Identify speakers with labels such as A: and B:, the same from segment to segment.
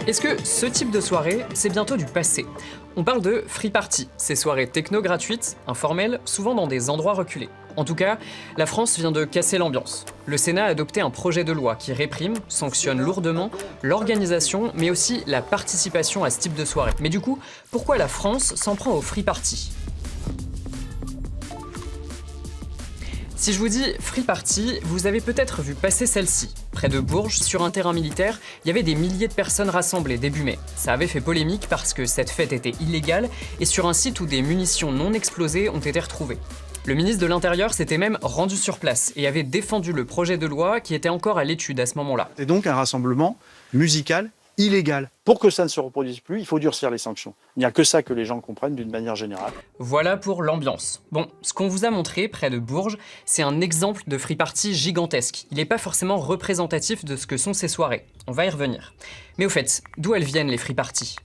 A: Est-ce que ce type de soirée, c'est bientôt du passé? On parle de free party, ces soirées techno gratuites, informelles, souvent dans des endroits reculés. En tout cas, la France vient de casser l'ambiance. Le Sénat a adopté un projet de loi qui réprime, sanctionne lourdement l'organisation, mais aussi la participation à ce type de soirée. Mais du coup, pourquoi la France s'en prend au free party? Si je vous dis free party, vous avez peut-être vu passer celle-ci. Près de Bourges, sur un terrain militaire, il y avait des milliers de personnes rassemblées début mai. Ça avait fait polémique parce que cette fête était illégale et sur un site où des munitions non explosées ont été retrouvées. Le ministre de l'Intérieur s'était même rendu sur place et avait défendu le projet de loi qui était encore à l'étude à ce moment-là.
B: C'est donc un rassemblement musical illégal. Pour que ça ne se reproduise plus, il faut durcir les sanctions. Il n'y a que ça que les gens comprennent d'une manière générale.
A: Voilà pour l'ambiance. Bon, ce qu'on vous a montré près de Bourges, c'est un exemple de free party gigantesque. Il n'est pas forcément représentatif de ce que sont ces soirées. On va y revenir. Mais au fait, d'où elles viennent les free parties?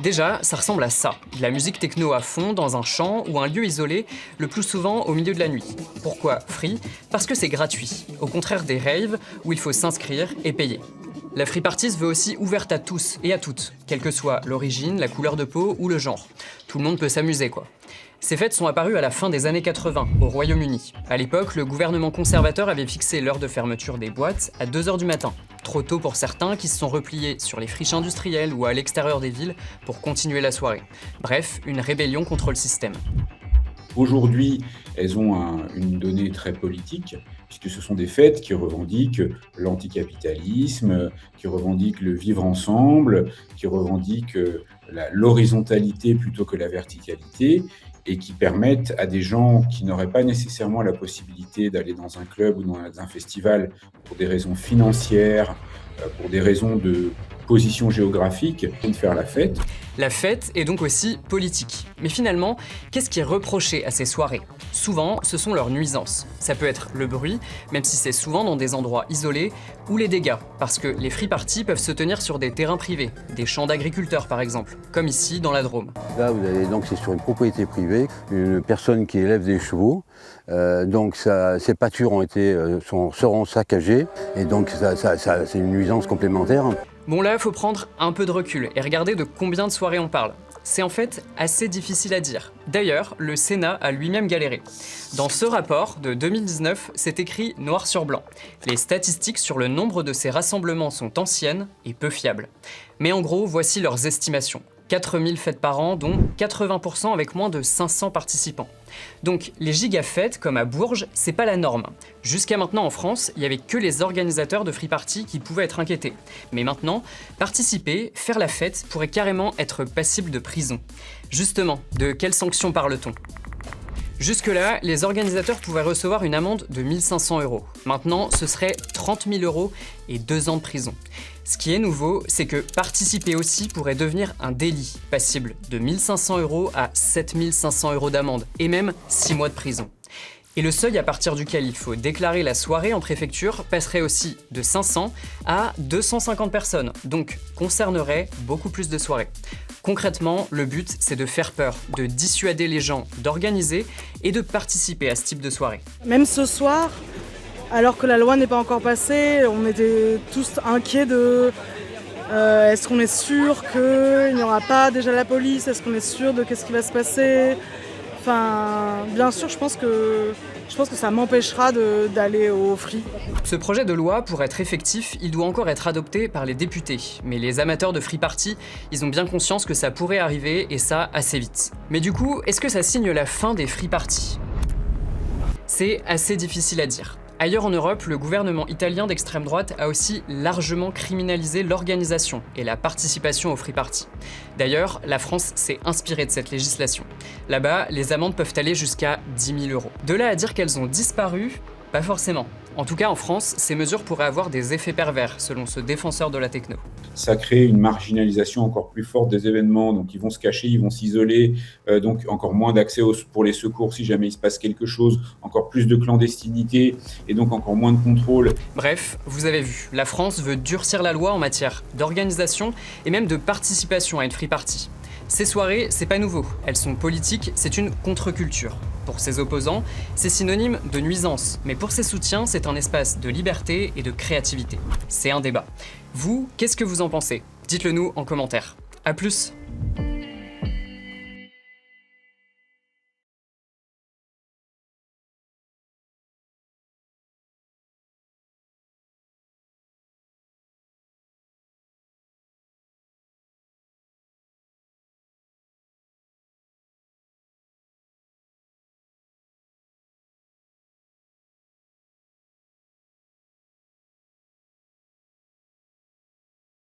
A: Déjà, ça ressemble à ça, de la musique techno à fond dans un champ ou un lieu isolé, le plus souvent au milieu de la nuit. Pourquoi free? Parce que c'est gratuit, au contraire des raves où il faut s'inscrire et payer. La free party se veut aussi ouverte à tous et à toutes, quelle que soit l'origine, la couleur de peau ou le genre. Tout le monde peut s'amuser, quoi. Ces fêtes sont apparues à la fin des années 80, au Royaume-Uni. À l'époque, le gouvernement conservateur avait fixé l'heure de fermeture des boîtes à 2h du matin. Trop tôt pour certains qui se sont repliés sur les friches industrielles ou à l'extérieur des villes pour continuer la soirée. Bref, une rébellion contre le système.
C: Aujourd'hui, elles ont une donnée très politique, puisque ce sont des fêtes qui revendiquent l'anticapitalisme, qui revendiquent le vivre ensemble, qui revendiquent l'horizontalité plutôt que la verticalité, et qui permettent à des gens qui n'auraient pas nécessairement la possibilité d'aller dans un club ou dans un festival pour des raisons financières, pour des raisons de position géographique, de faire la fête.
A: La fête est donc aussi politique. Mais finalement, qu'est-ce qui est reproché à ces soirées? Souvent, ce sont leurs nuisances. Ça peut être le bruit, même si c'est souvent dans des endroits isolés, ou les dégâts, parce que les free parties peuvent se tenir sur des terrains privés, des champs d'agriculteurs par exemple, comme ici dans la Drôme.
D: Là, vous allez donc c'est sur une propriété privée, une personne qui élève des chevaux. Donc ces pâtures seront saccagées et donc c'est une nuisance complémentaire.
A: Bon là, il faut prendre un peu de recul et regarder de combien de soirées on parle. C'est en fait assez difficile à dire. D'ailleurs, le Sénat a lui-même galéré. Dans ce rapport de 2019, c'est écrit noir sur blanc. Les statistiques sur le nombre de ces rassemblements sont anciennes et peu fiables. Mais en gros, voici leurs estimations. 4000 fêtes par an, dont 80% avec moins de 500 participants. Donc les giga-fêtes, comme à Bourges, c'est pas la norme. Jusqu'à maintenant en France, il y avait que les organisateurs de free party qui pouvaient être inquiétés. Mais maintenant, participer, faire la fête, pourrait carrément être passible de prison. Justement, de quelles sanctions parle-t-on? Jusque-là, les organisateurs pouvaient recevoir une amende de 1500 €. Maintenant, ce serait 30 000 € et 2 ans de prison. Ce qui est nouveau, c'est que participer aussi pourrait devenir un délit, passible de 1500 € à 7500 € d'amende, et même 6 mois de prison. Et le seuil à partir duquel il faut déclarer la soirée en préfecture passerait aussi de 500 à 250 personnes, donc concernerait beaucoup plus de soirées. Concrètement, le but, c'est de faire peur, de dissuader les gens d'organiser et de participer à ce type de soirée.
E: Même ce soir, alors que la loi n'est pas encore passée, on était tous inquiets de est-ce qu'on est sûr qu'il n'y aura pas déjà la police? Est-ce qu'on est sûr de qu'est-ce qui va se passer? Enfin, bien sûr, je pense que ça m'empêchera d'aller au free.
A: Ce projet de loi, pour être effectif, il doit encore être adopté par les députés. Mais les amateurs de free party, ils ont bien conscience que ça pourrait arriver, et ça assez vite. Mais du coup, est-ce que ça signe la fin des free parties? C'est assez difficile à dire. Ailleurs en Europe, le gouvernement italien d'extrême droite a aussi largement criminalisé l'organisation et la participation aux free party. D'ailleurs, la France s'est inspirée de cette législation. Là-bas, les amendes peuvent aller jusqu'à 10 000 €. De là à dire qu'elles ont disparu, pas forcément. En tout cas, en France, ces mesures pourraient avoir des effets pervers, selon ce défenseur de la techno.
C: Ça crée une marginalisation encore plus forte des événements, donc ils vont se cacher, ils vont s'isoler, donc encore moins d'accès pour les secours si jamais il se passe quelque chose, encore plus de clandestinité et donc encore moins de contrôle.
A: Bref, vous avez vu, la France veut durcir la loi en matière d'organisation et même de participation à une free party. Ces soirées, c'est pas nouveau, elles sont politiques, c'est une contre-culture. Pour ses opposants, c'est synonyme de nuisance, mais pour ses soutiens, c'est un espace de liberté et de créativité. C'est un débat. Vous, qu'est-ce que vous en pensez? Dites-le nous en commentaire. À plus!